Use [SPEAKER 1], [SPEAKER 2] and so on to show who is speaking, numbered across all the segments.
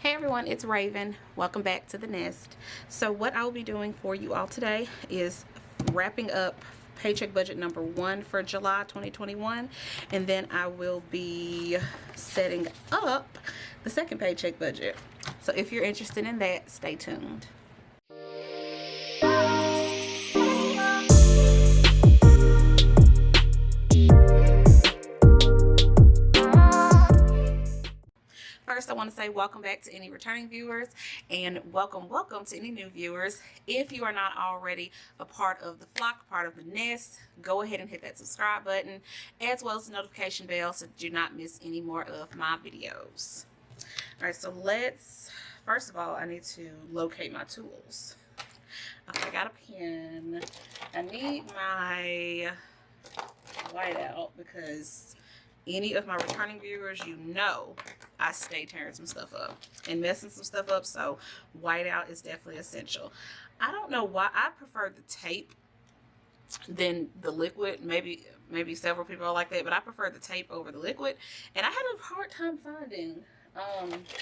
[SPEAKER 1] Hey everyone, it's Raven. Welcome back to the nest. So what I will be doing for you all today is wrapping up paycheck budget number 1 for July 2021, and then I will be setting up the second paycheck budget. So if you're interested in that, stay tuned. First, I want to say welcome back to any returning viewers, and welcome to any new viewers. If you are not already a part of the flock, part of the nest, go ahead and hit that subscribe button, as well as the notification bell so that you do not miss any more of my videos. All right, so first of all, I need to locate my tools. Okay, I got a pen. I need my whiteout because any of my returning viewers, you know I stay tearing some stuff up and messing some stuff up, so whiteout is definitely essential. I don't know why I prefer the tape than the liquid. Maybe several people are like that, but I prefer the tape over the liquid, and I had a hard time finding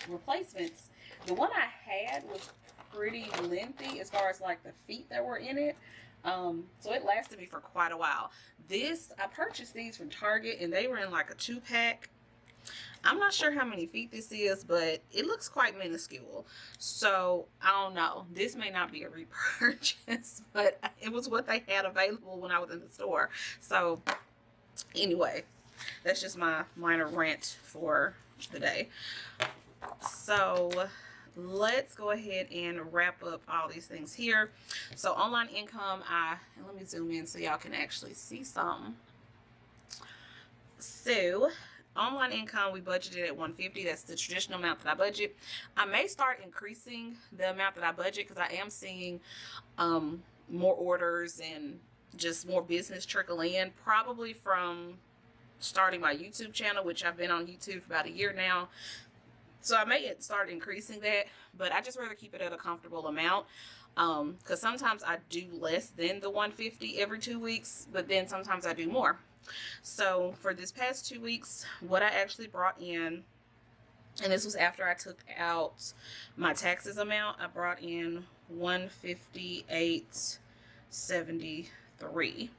[SPEAKER 1] replacements. The one I had was pretty lengthy as far as like the feet that were in it. So it lasted me for quite a while. I purchased these from Target, and they were in like a 2-pack. I'm not sure how many feet this is, but it looks quite minuscule. So I don't know. This may not be a repurchase, but it was what they had available when I was in the store. So anyway, that's just my minor rant for the day. So let's go ahead and wrap up all these things here. So online income, let me zoom in so y'all can actually see something. So online income, we budgeted at $150. That's the traditional amount that I budget. I may start increasing the amount that I budget because I am seeing more orders and just more business trickle in, probably from starting my YouTube channel, which I've been on YouTube for about a year now. So I may start increasing that, but I just rather keep it at a comfortable amount, because sometimes I do less than the $150 every 2 weeks, but then sometimes I do more. So for this past 2 weeks, what I actually brought in, and this was after I took out my taxes amount, I brought in $158.73,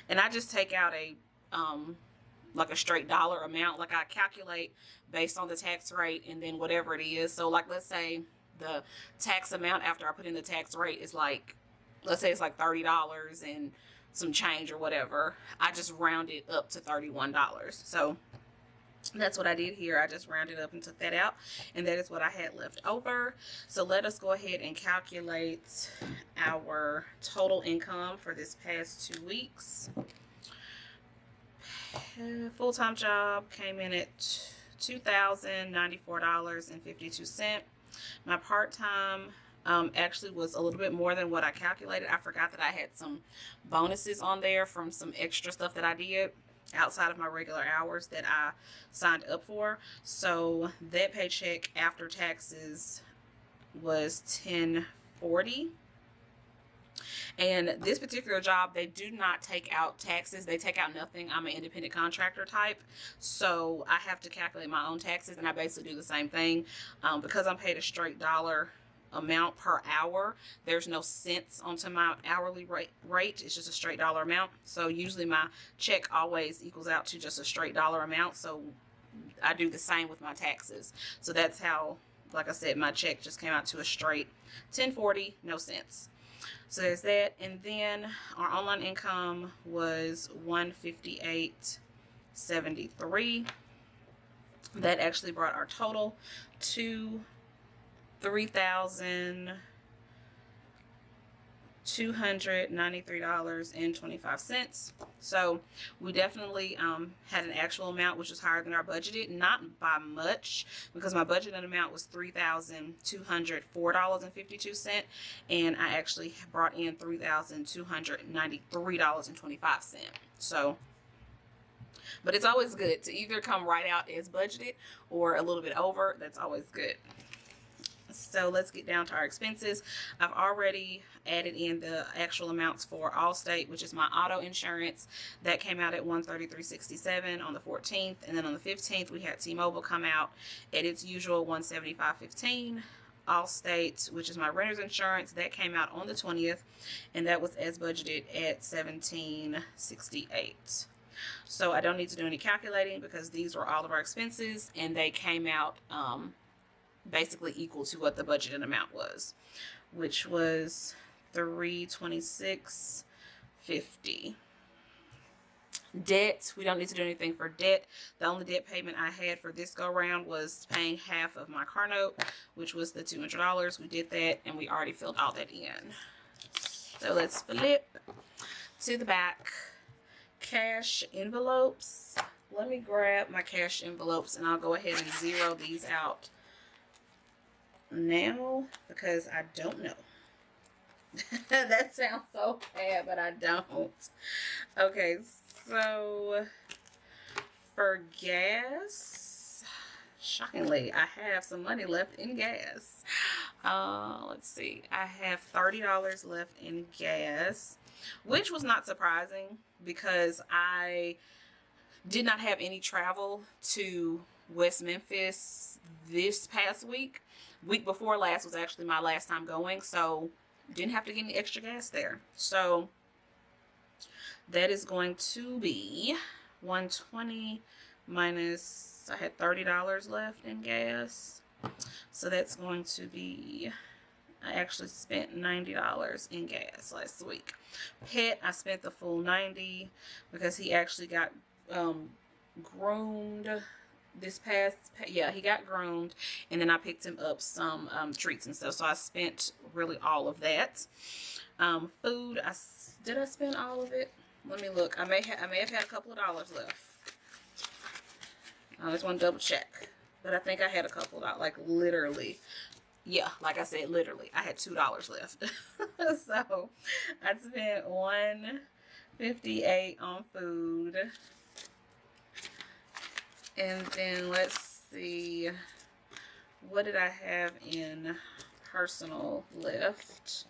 [SPEAKER 1] and I just take out like a straight dollar amount. Like I calculate based on the tax rate and then whatever it is. So like, let's say the tax amount after I put in the tax rate is like, let's say it's like $30 and some change or whatever. I just round it up to $31. So that's what I did here. I just rounded up and took that out, and that is what I had left over. So let us go ahead and calculate our total income for this past 2 weeks. Full-time job came in at $2,094.52. My part-time actually was a little bit more than what I calculated. I forgot that I had some bonuses on there from some extra stuff that I did outside of my regular hours that I signed up for. So that paycheck after taxes was $10.40. And this particular job, they do not take out taxes. They take out nothing. I'm an independent contractor type, so I have to calculate my own taxes, and I basically do the same thing. Because I'm paid a straight dollar amount per hour, there's no cents onto my hourly rate. It's just a straight dollar amount. So usually my check always equals out to just a straight dollar amount. So I do the same with my taxes. So that's how, like I said, my check just came out to a straight $10.40, no cents. So there's that, and then our online income was $158.73. That actually brought our total to $3,293.25. So we definitely had an actual amount which was higher than our budgeted, not by much, because my budgeted amount was $3,204.52, and I actually brought in $3,293.25. So, but it's always good to either come right out as budgeted or a little bit over. That's always good. So let's get down to our expenses. I've already added in the actual amounts for Allstate, which is my auto insurance. That came out at $133.67 on the 14th, and then on the 15th we had T-Mobile come out at its usual $175.15. Allstate, which is my renter's insurance, that came out on the 20th, and that was as budgeted at $17.68. So I don't need to do any calculating because these were all of our expenses, and they came out basically equal to what the budgeted amount was, which was $326.50. Debt, we don't need to do anything for debt. The only debt payment I had for this go round was paying half of my car note, which was the $200. We did that, and we already filled all that in. So let's flip to the back. Cash envelopes. Let me grab my cash envelopes, and I'll go ahead and zero these out now because I don't know. That sounds so bad, but I don't. Okay, so for gas, shockingly, I have some money left in gas. Let's see. I have $30 left in gas, which was not surprising because I did not have any travel to West Memphis this past week. Week before last was actually my last time going, so didn't have to get any extra gas there. So that is going to be $120 minus, I had $30 left in gas. So that's going to be, I actually spent $90 in gas last week. Pet, I spent the full $90 because he actually got groomed this past, yeah, he got groomed, and then I picked him up some treats and stuff, so I spent really all of that. Food, did I spend all of it? Let me look. I may have had a couple of dollars left. I just want to double check, but I think I had a couple of dollars, like literally. Yeah, like I said, literally, I had $2 left. So I spent $158 on food. And then let's see, what did I have in personal left?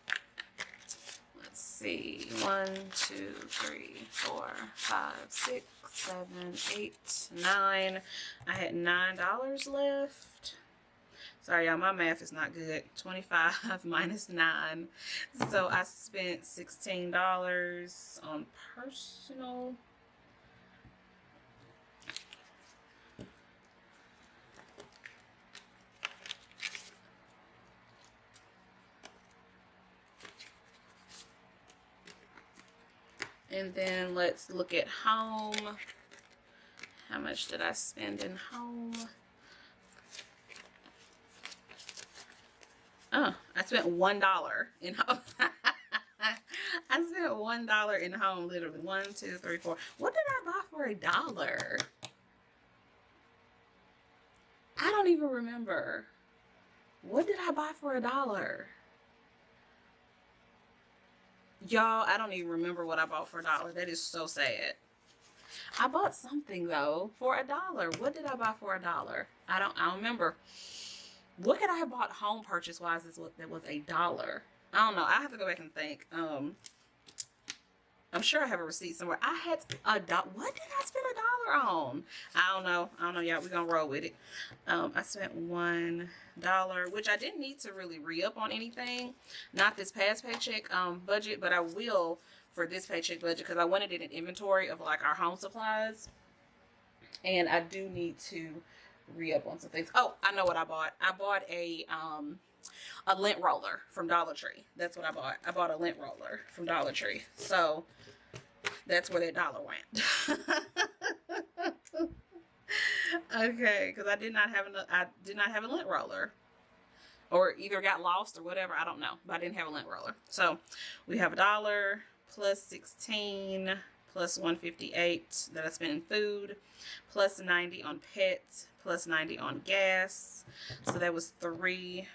[SPEAKER 1] Let's see, 1, 2, 3, 4, 5, 6, 7, 8, 9. I had $9 left. Sorry, y'all, my math is not good. 25 minus 9. So I spent $16 on personal. And then let's look at home. How much did I spend in home? Oh, I spent $1 in home. I spent $1 in home, literally. 1, 2, 3, 4. What did I buy for $1? I don't even remember. What did I buy for $1? Y'all, I don't even remember what I bought for $1. That is so sad. I bought something though for $1. What did I buy for $1? I don't remember. What could I have bought home purchase wise that was $1? I don't know. I have to go back and think. I'm sure I have a receipt somewhere. I had $1. What did I spend $1 on? I don't know, y'all. We're gonna roll with it. I spent $1, which I didn't need to really re-up on anything. Not this past paycheck budget, but I will for this paycheck budget because I wanted an inventory of like our home supplies, and I do need to re-up on some things. Oh, I know what I bought. I bought a lint roller from Dollar Tree. That's what I bought. I bought a lint roller from Dollar Tree. So that's where that $1 went. Okay, because I did not have a lint roller, or either got lost or whatever. I don't know, but I didn't have a lint roller. So we have $1 plus 16 plus 158 that I spent in food, plus 90 on pets, plus 90 on gas. So that was $355,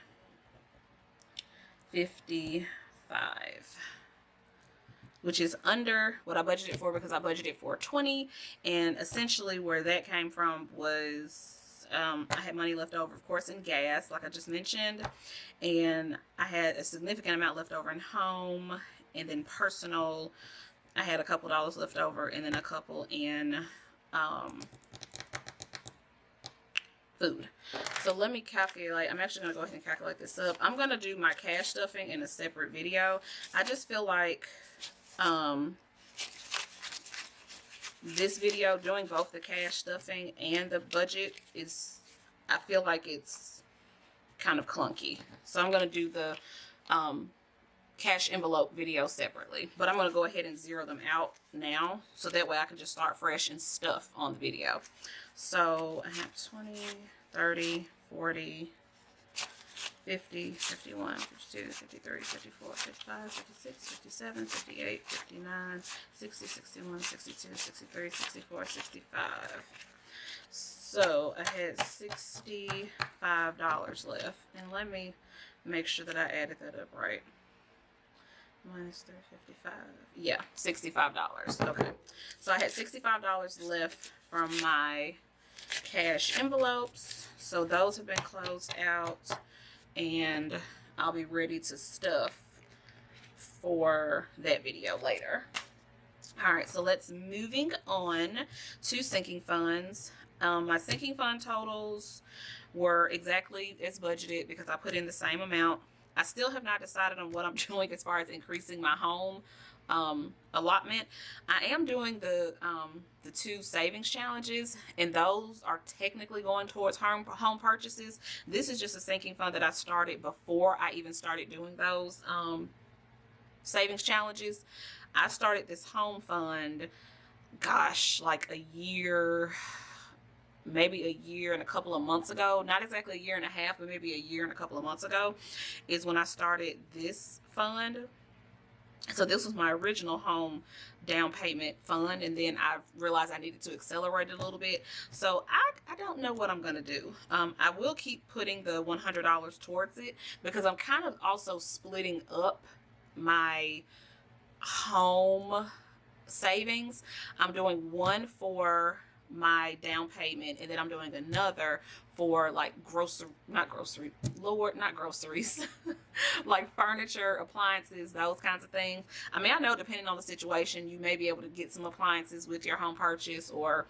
[SPEAKER 1] which is under what I budgeted for because I budgeted for 20, and essentially where that came from was I had money left over, of course, in gas, like I just mentioned, and I had a significant amount left over in home, and then personal, I had a couple dollars left over, and then a couple in food. So let me calculate. I'm actually going to go ahead and calculate this up. I'm going to do my cash stuffing in a separate video. I just feel like this video, doing both the cash stuffing and the budget, is, I feel like it's kind of clunky. So I'm going to do the cash envelope video separately. But I'm going to go ahead and zero them out now, so that way I can just start fresh and stuff on the video. So I have 20, 30, 40, 50, 51, 52, 53, 54, 55, 56, 57, 58, 59, 60, 61, 62, 63, 64, 65. So I had $65 left. And let me make sure that I added that up right. Minus 355. Yeah, $65. Okay. So I had $65 left from my cash envelopes. So those have been closed out, and I'll be ready to stuff for that video later. All right, so let's moving on to sinking funds. My sinking fund totals were exactly as budgeted because I put in the same amount. I still have not decided on what I'm doing as far as increasing my home allotment. I am doing the 2 savings challenges, and those are technically going towards home purchases. This is just a sinking fund that I started before I even started doing those savings challenges. I started this home fund, gosh, like a year, maybe a year and a couple of months ago. Not exactly a year and a half, but maybe a year and a couple of months ago is when I started this fund. So this was my original home down payment fund, and then I realized I needed to accelerate it a little bit. So I don't know what I'm going to do. I will keep putting the $100 towards it because I'm kind of also splitting up my home savings. I'm doing one for my down payment, and then I'm doing another for like not groceries, like furniture, appliances, those kinds of things. I mean, I know depending on the situation, you may be able to get some appliances with your home purchase, or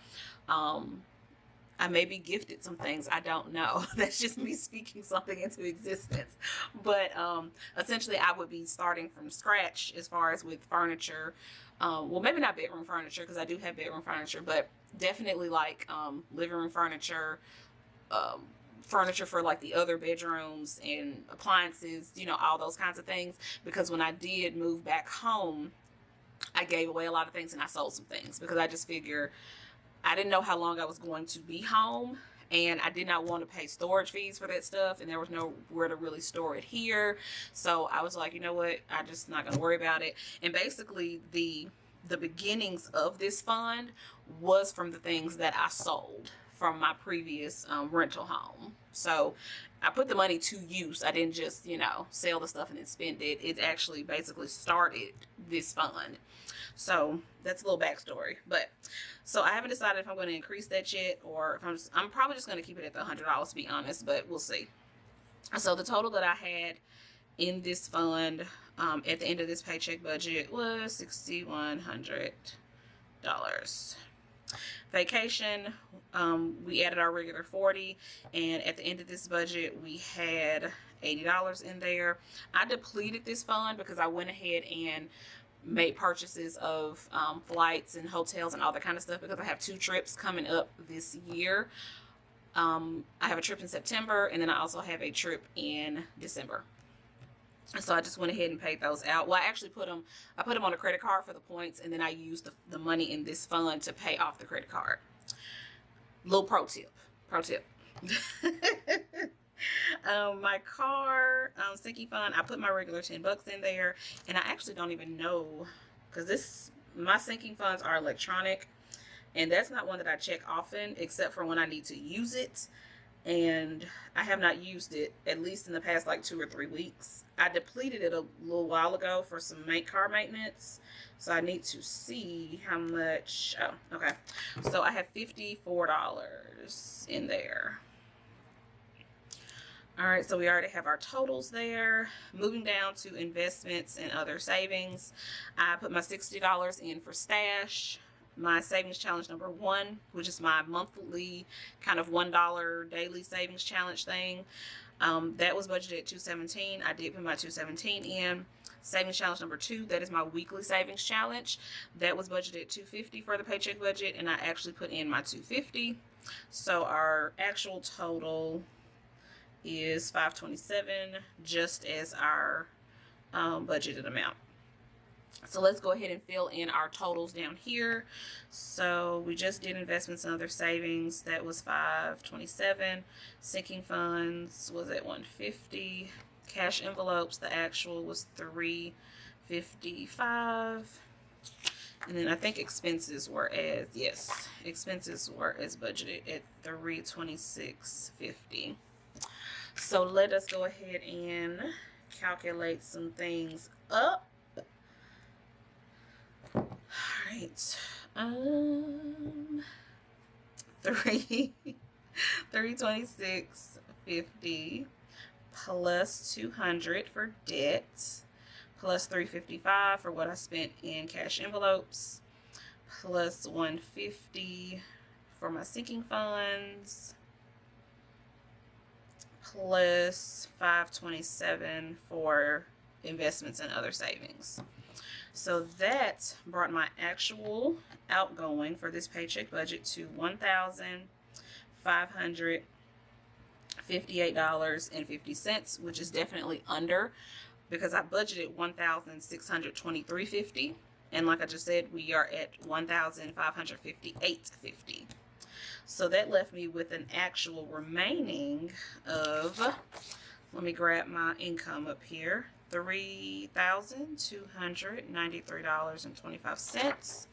[SPEAKER 1] I may be gifted some things. I don't know. That's just me speaking something into existence. But essentially, I would be starting from scratch as far as with furniture. Well, maybe not bedroom furniture, because I do have bedroom furniture, but definitely like living room furniture, furniture for like the other bedrooms, and appliances, you know, all those kinds of things. Because when I did move back home, I gave away a lot of things and I sold some things because I just figured I didn't know how long I was going to be home, and I did not want to pay storage fees for that stuff, and there was nowhere to really store it here. So I was like, you know what, I'm just not going to worry about it. And basically the beginnings of this fund was from the things that I sold from my previous rental home. So I put the money to use. I didn't just, you know, sell the stuff and then spend it. It actually basically started this fund. So that's a little backstory. But so I haven't decided if I'm going to increase that yet, or if I'm probably just going to keep it at the $100, to be honest, but we'll see. So the total that I had in this fund at the end of this paycheck budget was $6,100. Vacation, we added our regular $40, and at the end of this budget we had $80 in there. I depleted this fund because I went ahead and made purchases of flights and hotels and all that kind of stuff, because I have 2 trips coming up this year. I have a trip in September, and then I also have a trip in December. So I just went ahead and paid those out. Well, I actually put them on a credit card for the points, and then I used the money in this fund to pay off the credit card. Little pro tip. My car sinking fund, I put my regular $10 in there, and I actually don't even know, because my sinking funds are electronic, and that's not one that I check often except for when I need to use it. And I have not used it at least in the past like 2 or 3 weeks. I depleted it a little while ago for some car maintenance, so I need to see how much. Oh, okay. So I have $54 in there. All right, so we already have our totals there. Moving down to investments and other savings, I put my $60 in for stash. My savings challenge number 1, which is my monthly kind of $1 daily savings challenge thing, that was budgeted at $217. I did put my $217 in. Savings challenge number 2, that is my weekly savings challenge. That was budgeted at $250 for the paycheck budget, and I actually put in my $250. So our actual total is $527, just as our budgeted amount. So let's go ahead and fill in our totals down here. So we just did investments and other savings. That was $527. Sinking funds was at $150. Cash envelopes, the actual was $355. And then I think expenses were expenses were as budgeted at $326.50. So let us go ahead and calculate some things up. All right. $326.50 plus $200 for debt, plus $355 for what I spent in cash envelopes, plus $150 for my sinking funds, plus $527 for investments and other savings. So that brought my actual outgoing for this paycheck budget to $1,558.50, which is definitely under, because I budgeted $1,623.50, and like I just said, we are at $1,558.50. So that left me with an actual remaining of, let me grab my income up here, $3,293.25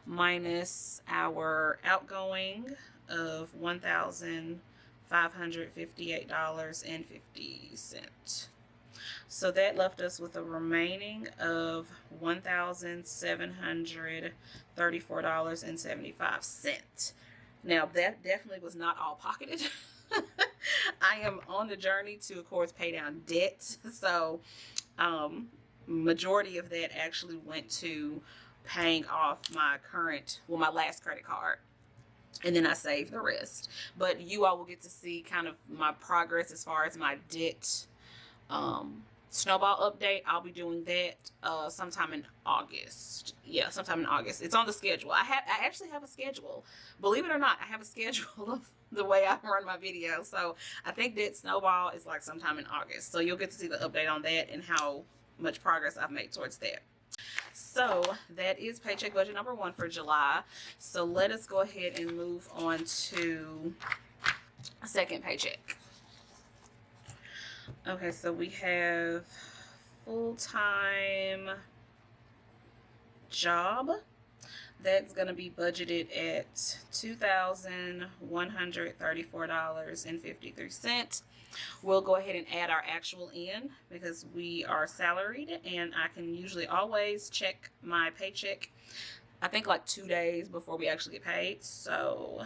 [SPEAKER 1] minus our outgoing of $1,558.50. So that left us with a remaining of $1,734.75. Now that definitely was not all pocketed. I am on the journey to, of course, pay down debt. So majority of that actually went to paying off my last credit card. And then I saved the rest. But you all will get to see kind of my progress as far as my debt snowball update. I'll be doing that sometime in August. Yeah, sometime in August. It's on the schedule. I actually have a schedule. Believe it or not, I have a schedule of the way I run my videos. So I think that snowball is like sometime in August. So you'll get to see the update on that and how much progress I've made towards that. So that is paycheck budget number 1 for July. So let us go ahead and move on to a second paycheck. Okay, so we have full-time job. That's going to be budgeted at $2,134.53. We'll go ahead and add our actual in because we are salaried, and I can usually always check my paycheck, I think like 2 days before we actually get paid. So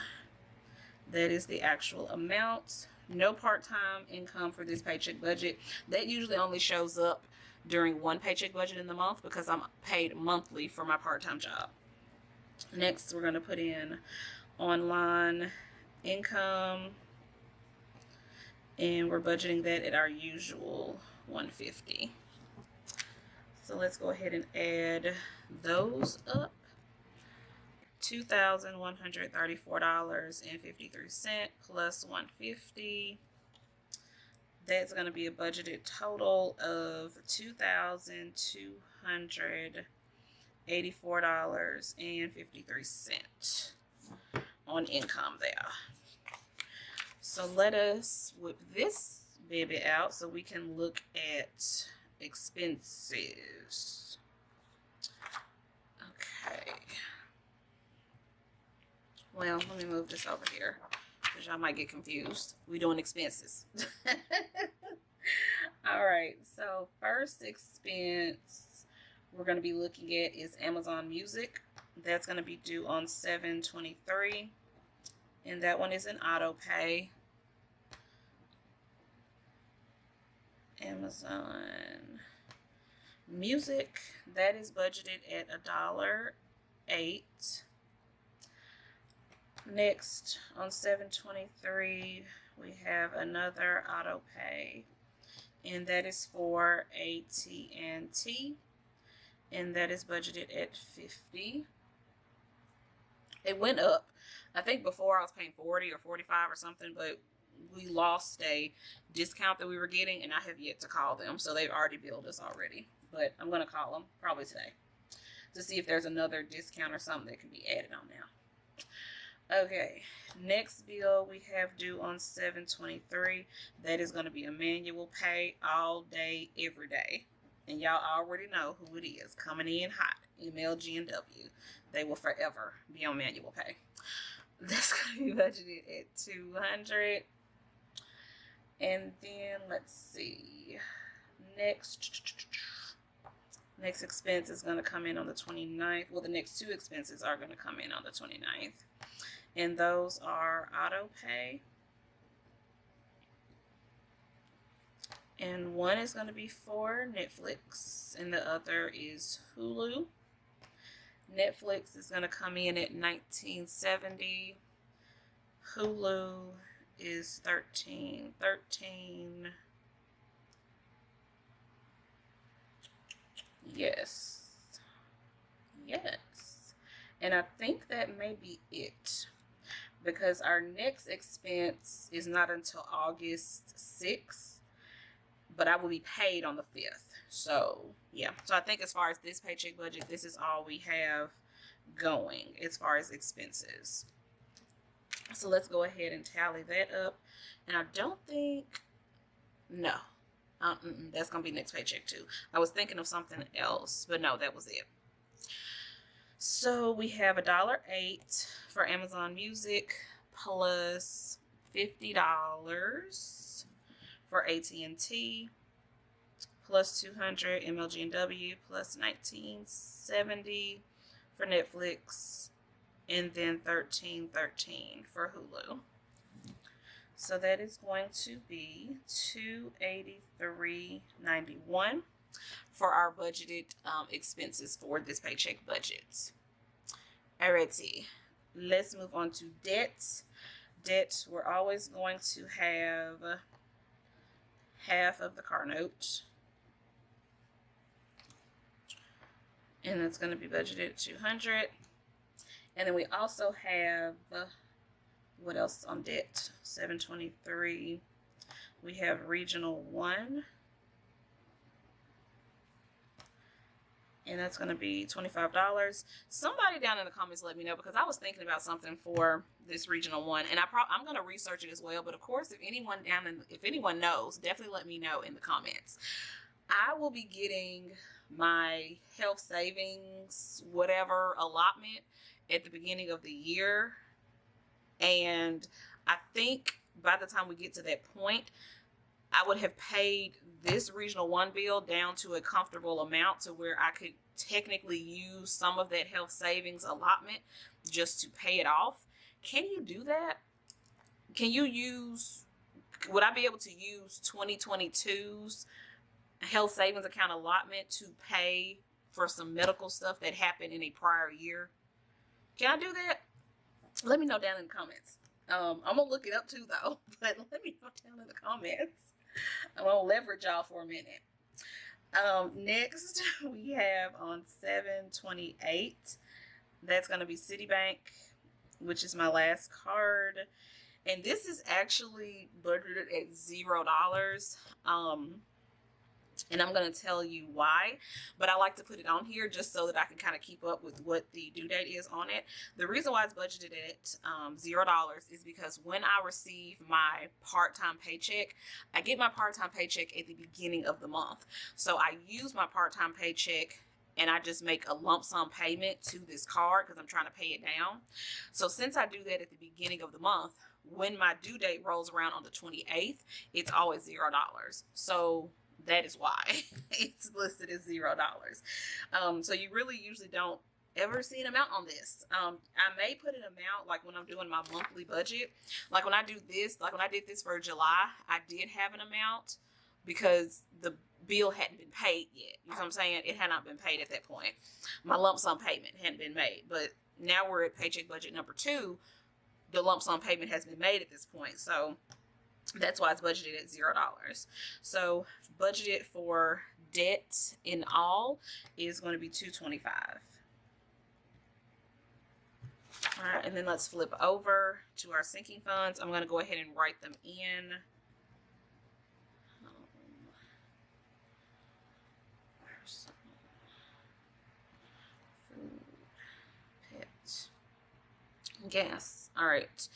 [SPEAKER 1] that is the actual amount. No part-time income for this paycheck budget. That usually only shows up during one paycheck budget in the month because I'm paid monthly for my part-time job. Next, we're going to put in online income, and we're budgeting that at our usual $150. So let's go ahead and add those up. $2,134.53 plus $150. That's going to be a budgeted total of $2,284.53 on income there. So let us whip this baby out so we can look at expenses. Okay. Well, let me move this over here because y'all might get confused. We're doing expenses. All right, so first expense we're going to be looking at is Amazon Music. That's going to be due on 7/23, and that one is an auto pay. Amazon Music, that is budgeted at $1.08. Next, on 7/23, we have another auto pay, and that is for AT&T, and that is budgeted at $50. It went up. I think before I was paying $40 or $45 or something, but we lost a discount that we were getting, and I have yet to call them, so they've already billed us already. But I'm going to call them probably today to see if there's another discount or something that can be added on now. Okay, next bill we have due on 7/23. That is going to be a manual pay all day, every day. And y'all already know who it is, coming in hot, MLG&W. They will forever be on manual pay. That's going to be budgeted at $200. And then, let's see, next expense is going to come in on the 29th. Well, the next two expenses are going to come in on the 29th. And those are auto pay. And one is going to be for Netflix, and the other is Hulu. Netflix is going to come in at $19.70. Hulu is $13.13. Yes. And I think that may be it, because our next expense is not until August 6th, but I will be paid on the 5th. So, yeah. So I think as far as this paycheck budget, this is all we have going as far as expenses. So let's go ahead and tally that up. And I don't think, no, that's going to be next paycheck too. I was thinking of something else, but no, that was it. So we have $1.08 for Amazon Music plus $50 for AT&T plus $200 MLG&W plus $19.70 for Netflix, and then $13.13 for Hulu. So that is going to be $283.91 for our budgeted expenses for this paycheck budget. Alrighty, let's move on to debt. Debt, we're always going to have half of the car note, and that's going to be budgeted at $200. And then we also have what else on debt? 7/23. We have Regional 1, and that's going to be $25. Somebody down in the comments let me know, because I was thinking about something for this Regional 1, and I'm going to research it as well. But of course, if anyone knows, definitely let me know in the comments. I will be getting my health savings, whatever allotment at the beginning of the year. And I think by the time we get to that point, I would have paid this Regional 1 bill down to a comfortable amount to where I could technically use some of that health savings allotment just to pay it off. Can you do that? Would I be able to use 2022's health savings account allotment to pay for some medical stuff that happened in a prior year? Can I do that? Let me know down in the comments. I'm going to look it up too, though. But let me know down in the comments. I'm going to leverage y'all for a minute. Next, we have on 7/28. That's going to be Citibank, which is my last card. And this is actually budgeted at $0. And I'm going to tell you why, but I like to put it on here just so that I can kind of keep up with what the due date is on it. The reason why it's budgeted at $0 is because when I receive my part-time paycheck, I get my part-time paycheck at the beginning of the month. So I use my part-time paycheck and I just make a lump sum payment to this card because I'm trying to pay it down. So since I do that at the beginning of the month, when my due date rolls around on the 28th, it's always $0. So that is why it's listed as $0. So you really usually don't ever see an amount on this. I may put an amount like when I'm doing my monthly budget. Like when I do this, like when I did this for July, I did have an amount because the bill hadn't been paid yet. You know what I'm saying? It had not been paid at that point. My lump sum payment hadn't been made, but now we're at paycheck budget number 2. The lump sum payment has been made at this point, so that's why it's budgeted at $0. So budgeted for debt in all is going to be $225. All right, and then let's flip over to our sinking funds. I'm going to go ahead and write them in. Food, pet, gas. All right,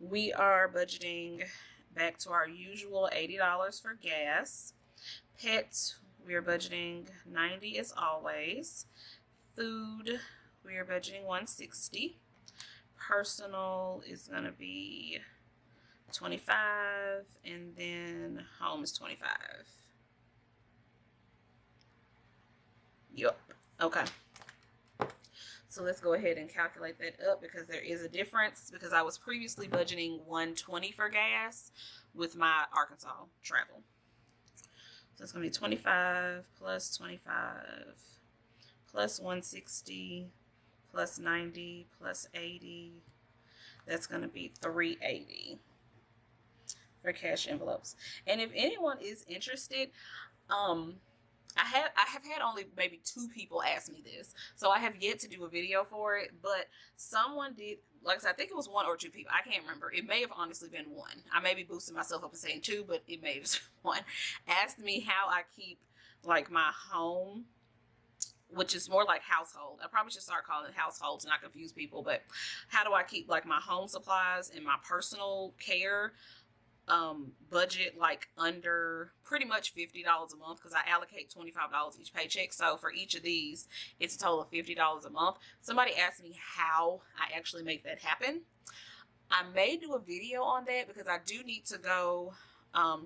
[SPEAKER 1] we are budgeting back to our usual $80 for gas. Pet, we are budgeting $90 as always. Food, we are budgeting $160. Personal is going to be $25, and then home is $25. Yep. Okay. So let's go ahead and calculate that up, because there is a difference, because I was previously budgeting $120 for gas with my Arkansas travel. So it's going to be 25 plus 25 plus 160 plus 90 plus 80. That's going to be $380 for cash envelopes. And if anyone is interested, I have had only maybe 2 people ask me this, so I have yet to do a video for it, but someone did. Like I said, I think it was 1 or 2 people. I can't remember. It may have honestly been 1. I may be boosting myself up and saying 2, but it may have been 1. Asked me how I keep like my home, which is more like household. I probably should start calling it household to not confuse people, but how do I keep like my home supplies and my personal care budget like under pretty much $50 a month, because I allocate $25 each paycheck. So for each of these, it's a total of $50 a month. Somebody asked me how I actually make that happen. I may do a video on that, because I do need to go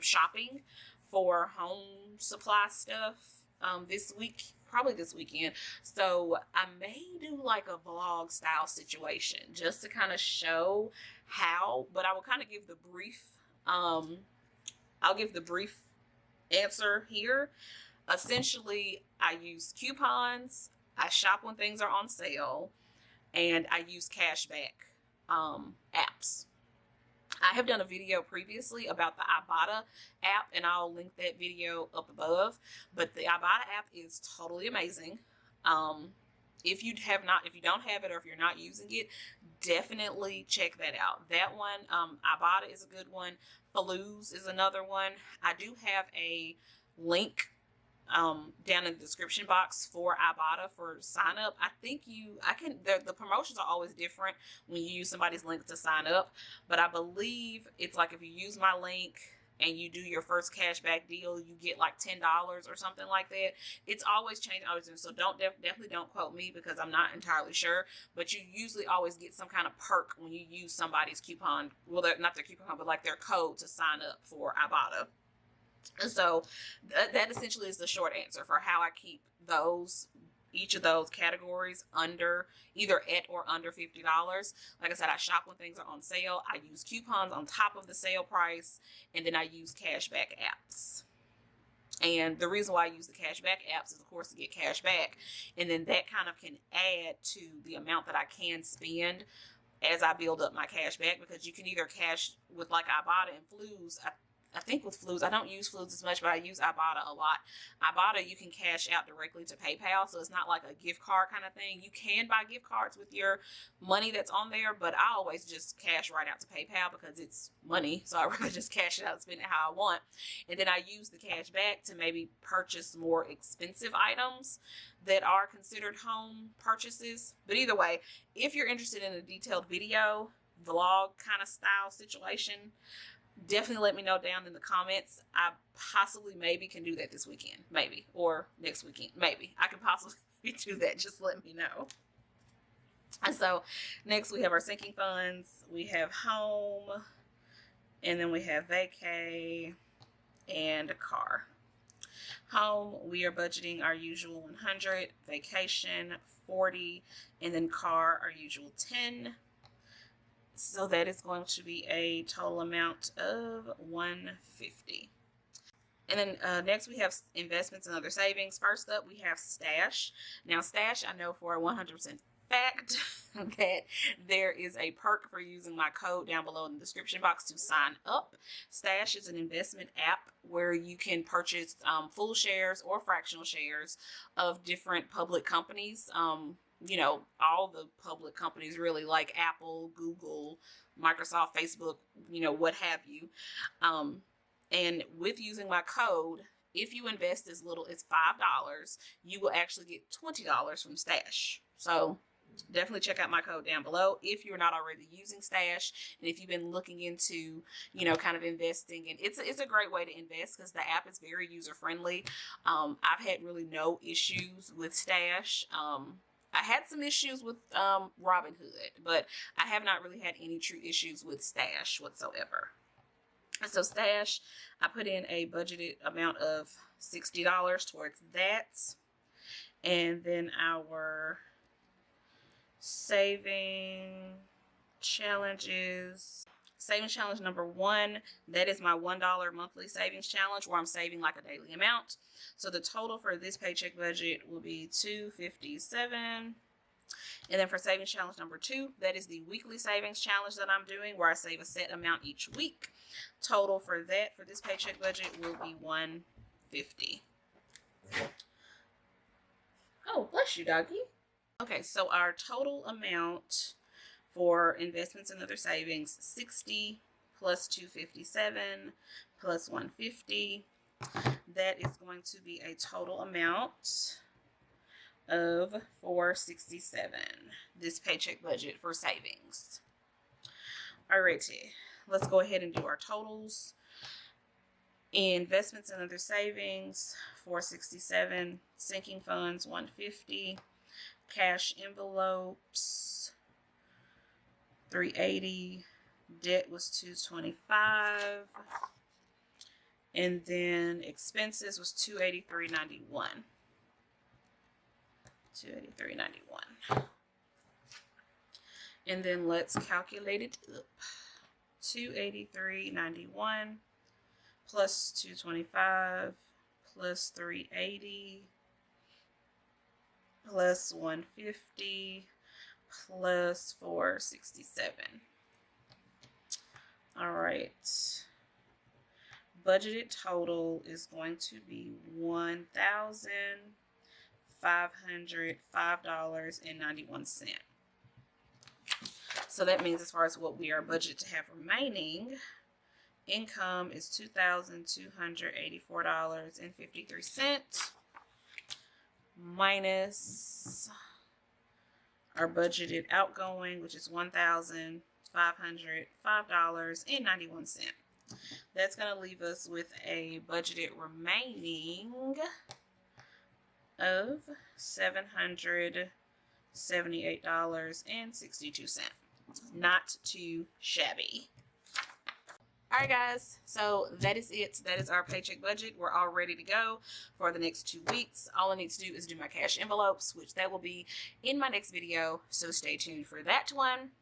[SPEAKER 1] shopping for home supply stuff this week, probably this weekend. So I may do like a vlog style situation just to kind of show how, but I will kind of give the brief I'll give the brief answer here. Essentially, I use coupons, I shop when things are on sale, and I use cashback apps. I have done a video previously about the Ibotta app, and I'll link that video up above. But the Ibotta app is totally amazing. If you don't have it, or if you're not using it, definitely check that out. That one, Ibotta is a good one. Falooz is another one. I do have a link down in the description box for Ibotta for sign up. The promotions are always different when you use somebody's link to sign up, but I believe it's like if you use my link and you do your first cashback deal, you get like $10 or something like that. It's always changing, always. So definitely don't quote me, because I'm not entirely sure, but you usually always get some kind of perk when you use somebody's coupon. Well, not their coupon, but like their code to sign up for Ibotta. And so that essentially is the short answer for how I keep each of those categories either at or under $50. Like I said, I shop when things are on sale. I use coupons on top of the sale price, and then I use cashback apps. And the reason why I use the cashback apps is, of course, to get cash back, and then that kind of can add to the amount that I can spend as I build up my cash back, because you can either cash with like Ibotta and Falooz. I think with Falooz, I don't use Falooz as much, but I use Ibotta a lot. Ibotta, you can cash out directly to PayPal, so it's not like a gift card kind of thing. You can buy gift cards with your money that's on there, but I always just cash right out to PayPal because it's money, so I really just cash it out and spend it how I want. And then I use the cash back to maybe purchase more expensive items that are considered home purchases. But either way, if you're interested in a detailed video, vlog kind of style situation, definitely let me know down in the comments. I possibly maybe can do that this weekend, maybe, or next weekend, maybe. I can possibly do that. Just let me know. And so next we have our sinking funds. We have home, and then we have vacay and a car. Home, we are budgeting our usual 100, vacation 40, and then car our usual 10. So that is going to be a total amount of $150. And then next we have investments and other savings. First up, we have Stash. Now, Stash, I know for a 100% fact that there is a perk for using my code down below in the description box to sign up. Stash is an investment app where you can purchase full shares or fractional shares of different public companies. You know, all the public companies really, like Apple, Google, Microsoft, Facebook, you know, what have you. And with using my code, if you invest as little as $5, you will actually get $20 from Stash. So definitely check out my code down below if you're not already using Stash, and if you've been looking into, you know, kind of investing. And it's a great way to invest because the app is very user friendly. I've had really no issues with Stash. I had some issues with Robinhood, but I have not really had any true issues with Stash whatsoever. So Stash, I put in a budgeted amount of $60 towards that. And then our saving challenges. Savings challenge number 1, that is my $1 monthly savings challenge where I'm saving like a daily amount. So the total for this paycheck budget will be $257. And then for savings challenge number 2, that is the weekly savings challenge that I'm doing where I save a set amount each week. Total for that for this paycheck budget will be $150. Oh, bless you, doggy. Okay, so our total amount for investments and other savings, 60 plus 257 plus 150. That is going to be a total amount of $467. This paycheck budget for savings. Alrighty, let's go ahead and do our totals. Investments and other savings, $467. Sinking funds, $150. Cash envelopes, $380. Debt was $225. And then expenses was $283.91. $283.91. And then let's calculate it up. $283.91 plus $225 plus $380 plus $150 plus $467. All right. Budgeted total is going to be $1,505.91. So that means as far as what we are budgeted to have remaining, income is $2,284.53 minus our budgeted outgoing, which is $1,505.91. That's going to leave us with a budgeted remaining of $778.62. Not too shabby. Alright guys, so that is it. That is our paycheck budget. We're all ready to go for the next 2 weeks. All I need to do is do my cash envelopes, which that will be in my next video, so stay tuned for that one.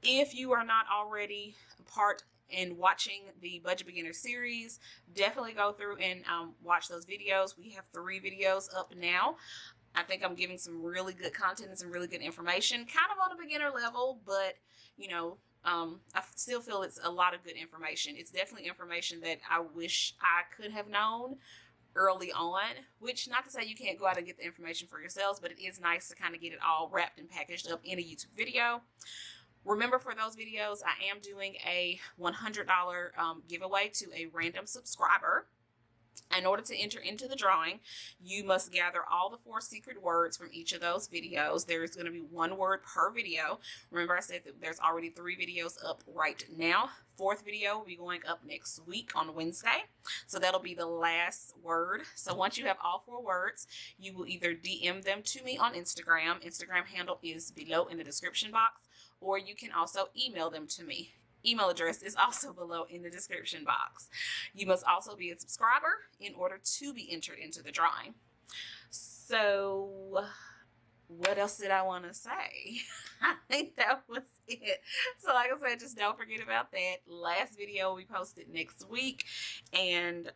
[SPEAKER 1] If you are not already a part in watching the Budget Beginner series, definitely go through and watch those videos. We have 3 videos up now. I think I'm giving some really good content and some really good information, kind of on a beginner level, but you know, I still feel it's a lot of good information. It's definitely information that I wish I could have known early on, which not to say you can't go out and get the information for yourselves, but it is nice to kind of get it all wrapped and packaged up in a YouTube video. Remember, for those videos, I am doing a $100 giveaway to a random subscriber. In order to enter into the drawing, you must gather all the 4 secret words from each of those videos. There is going to be 1 word per video. Remember, I said that there's already 3 videos up right now. 4th video will be going up next week on Wednesday. So that'll be the last word. So once you have all 4 words, you will either DM them to me on Instagram. Instagram handle is below in the description box, or you can also email them to me. Email address is also below in the description box. You must also be a subscriber in order to be entered into the drawing. So what else did I want to say? I think that was it. So like I said, just don't forget about that. Last video will be posted next week, and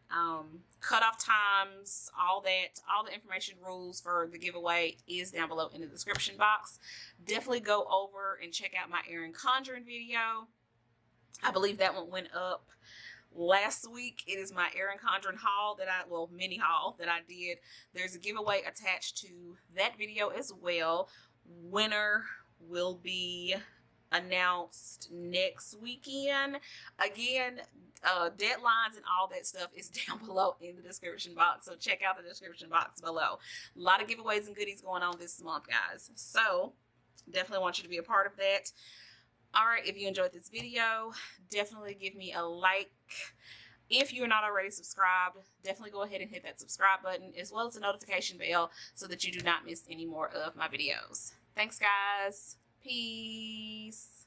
[SPEAKER 1] cutoff times, all the information, rules for the giveaway is down below in the description box. Definitely go over and check out my Erin Condren video. I believe that one went up last week. It is my Erin Condren haul mini haul that I did. There's a giveaway attached to that video as well. Winner will be announced next weekend. Again, deadlines and all that stuff is down below in the description box, so check out the description box below. A lot of giveaways and goodies going on this month, guys, so definitely want you to be a part of that. All right, if you enjoyed this video, definitely give me a like. If you're not already subscribed, definitely go ahead and hit that subscribe button, as well as the notification bell, so that you do not miss any more of my videos. Thanks, guys. Peace.